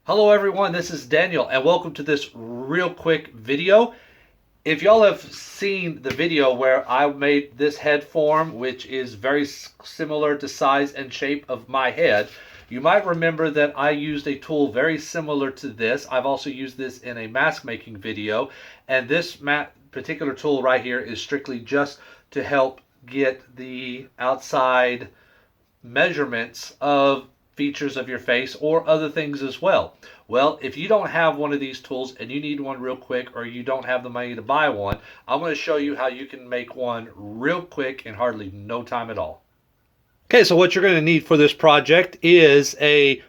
Hello everyone, this is Daniel and welcome to this real quick video. If y'all have seen the video where I made this head form, which is very similar to size and shape of my head, you might remember that I used a tool very similar to this. I've also used this in a mask making video, and this particular tool right here is strictly just to help get the outside measurements of features of your face or other things as well. Well, if you don't have one of these tools and you need one real quick, or you don't have the money to buy one, I'm going to show you how you can make one real quick in hardly no time at all. Okay, so what you're going to need for this project is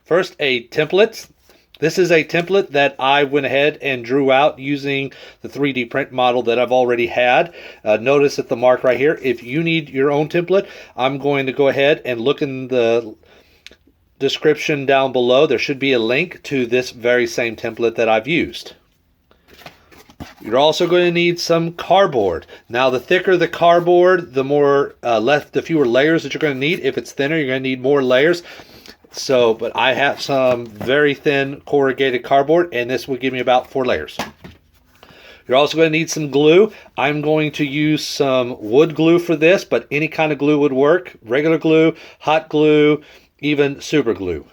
first a template. This is a template that I went ahead and drew out using the 3D print model that I've already had. Notice at the mark right here, if you need your own template, I'm going to go ahead and look in the description down below. There should be a link to this very same template that I've used. You're also going to need some cardboard. Now, the thicker the cardboard, the fewer layers that you're going to need. If it's thinner, you're going to need more layers. But I have some very thin corrugated cardboard, and this will give me about 4 layers. You're also going to need some glue. I'm going to use some wood glue for this, but any kind of glue would work. Regular glue, hot glue, even super glue.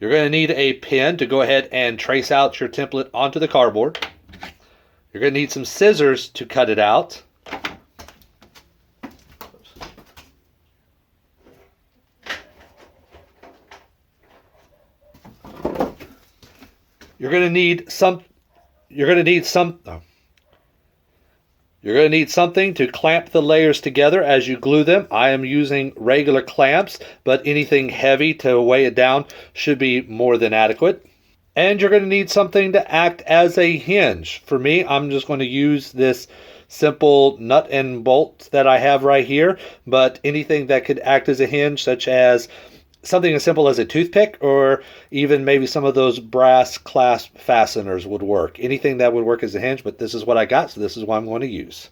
You're going to need a pen to go ahead and trace out your template onto the cardboard. You're going to need some scissors to cut it out. You're going to need something to clamp the layers together as you glue them. I am using regular clamps, but anything heavy to weigh it down should be more than adequate. And you're going to need something to act as a hinge. For me, I'm just going to use this simple nut and bolt that I have right here, but anything that could act as a hinge, such as something as simple as a toothpick, or even maybe some of those brass clasp fasteners would work. Anything that would work as a hinge, but this is what I got, so this is what I'm going to use.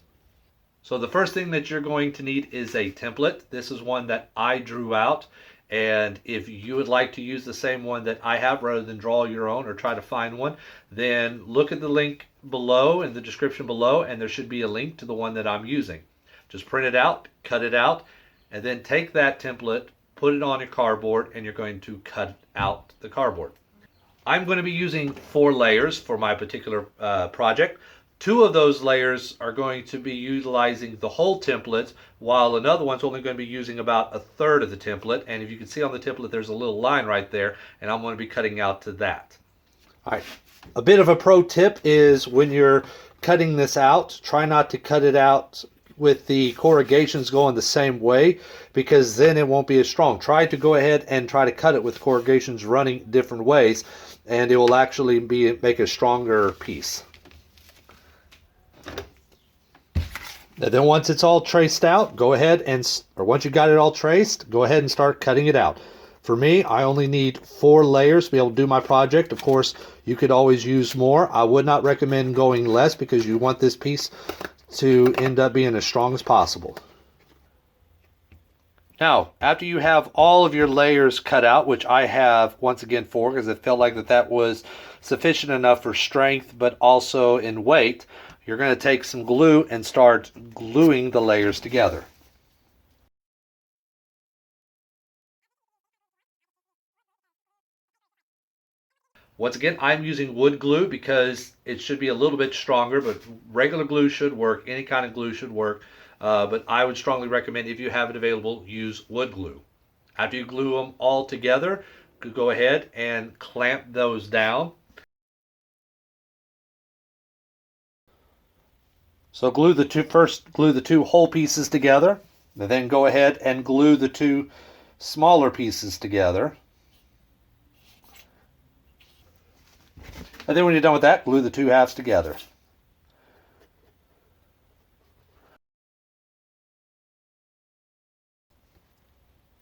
So the first thing that you're going to need is a template. This is one that I drew out, and if you would like to use the same one that I have rather than draw your own or try to find one, then look at the link below in the description below, and there should be a link to the one that I'm using. Just print it out, cut it out, and then take that template, put it on your cardboard, and you're going to cut out the cardboard. I'm going to be using 4 layers for my particular project. 2 of those layers are going to be utilizing the whole template, while another one's only going to be using about 1/3 of the template. And if you can see on the template, there's a little line right there, and I'm going to be cutting out to that. All right. A bit of a pro tip is when you're cutting this out, try not to cut it out with the corrugations going the same way, because then it won't be as strong. Try to go ahead and try to cut it with corrugations running different ways, and it will actually make a stronger piece. And then once it's all traced out, go ahead once you got it all traced, go ahead and start cutting it out. For me, I only need 4 layers to be able to do my project. Of course, you could always use more. I would not recommend going less, because you want this piece to end up being as strong as possible. Now, after you have all of your layers cut out, which I have once again 4, because it felt like that was sufficient enough for strength but also in weight, you're going to take some glue and start gluing the layers together. Once again, I'm using wood glue because it should be a little bit stronger, but regular glue should work. Any kind of glue should work. But I would strongly recommend, if you have it available, use wood glue. After you glue them all together, go ahead and clamp those down. So glue the 2 whole pieces together, and then go ahead and glue the 2 smaller pieces together. And then when you're done with that, glue the 2 halves together.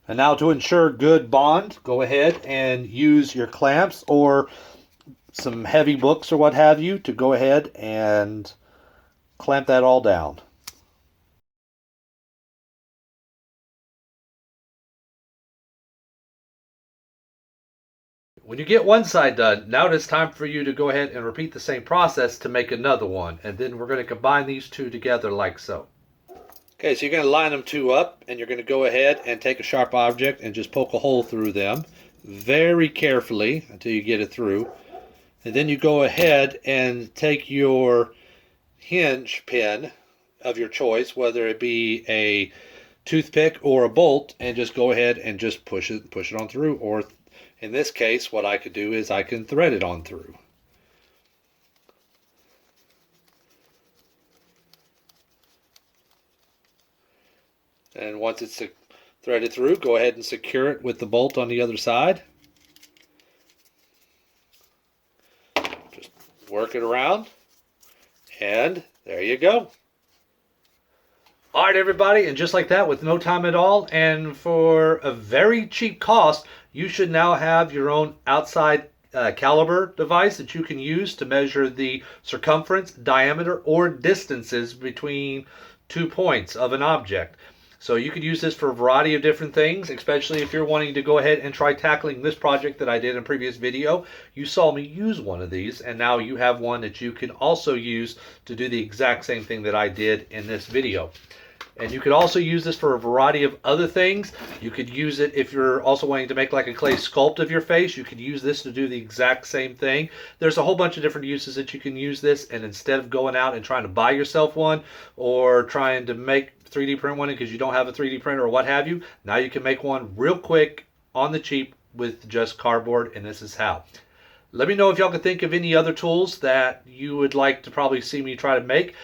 And now, to ensure good bond, go ahead and use your clamps or some heavy books or what have you to go ahead and clamp that all down. When you get one side done, now it's time for you to go ahead and repeat the same process to make another one. And then we're going to combine these two together like so. Okay, so you're going to line them two up, and you're going to go ahead and take a sharp object and just poke a hole through them very carefully until you get it through. And then you go ahead and take your hinge pin of your choice, whether it be a toothpick or a bolt, and just go ahead and just push it on through. Or in this case, what I could do is I can thread it on through. And once it's threaded through, go ahead and secure it with the bolt on the other side. Just work it around, and there you go. All right, everybody, and just like that, with no time at all, and for a very cheap cost, you should now have your own outside caliper device that you can use to measure the circumference, diameter, or distances between 2 points of an object. So you could use this for a variety of different things, especially if you're wanting to go ahead and try tackling this project that I did in a previous video. You saw me use one of these, and now you have one that you can also use to do the exact same thing that I did in this video. And you could also use this for a variety of other things. You could use it if you're also wanting to make like a clay sculpt of your face. You could use this to do the exact same thing. There's a whole bunch of different uses that you can use this, and instead of going out and trying to buy yourself one or trying to make 3D print one because you don't have a 3D printer or what have you, now you can make one real quick on the cheap with just cardboard, and this is how. Let me know if y'all can think of any other tools that you would like to probably see me try to make.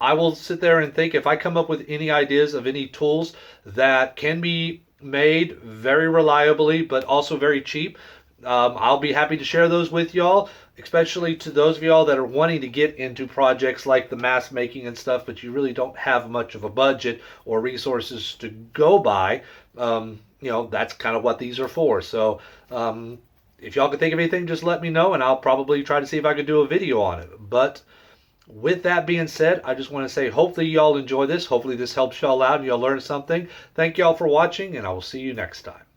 I will sit there and think if I come up with any ideas of any tools that can be made very reliably but also very cheap, I'll be happy to share those with y'all, especially to those of y'all that are wanting to get into projects like the mask making and stuff, but you really don't have much of a budget or resources to go by. That's kind of what these are for. So if y'all can think of anything, just let me know, and I'll probably try to see if I can do a video on it. But with that being said, I just want to say hopefully y'all enjoy this. Hopefully this helps y'all out and y'all learn something. Thank y'all for watching, and I will see you next time.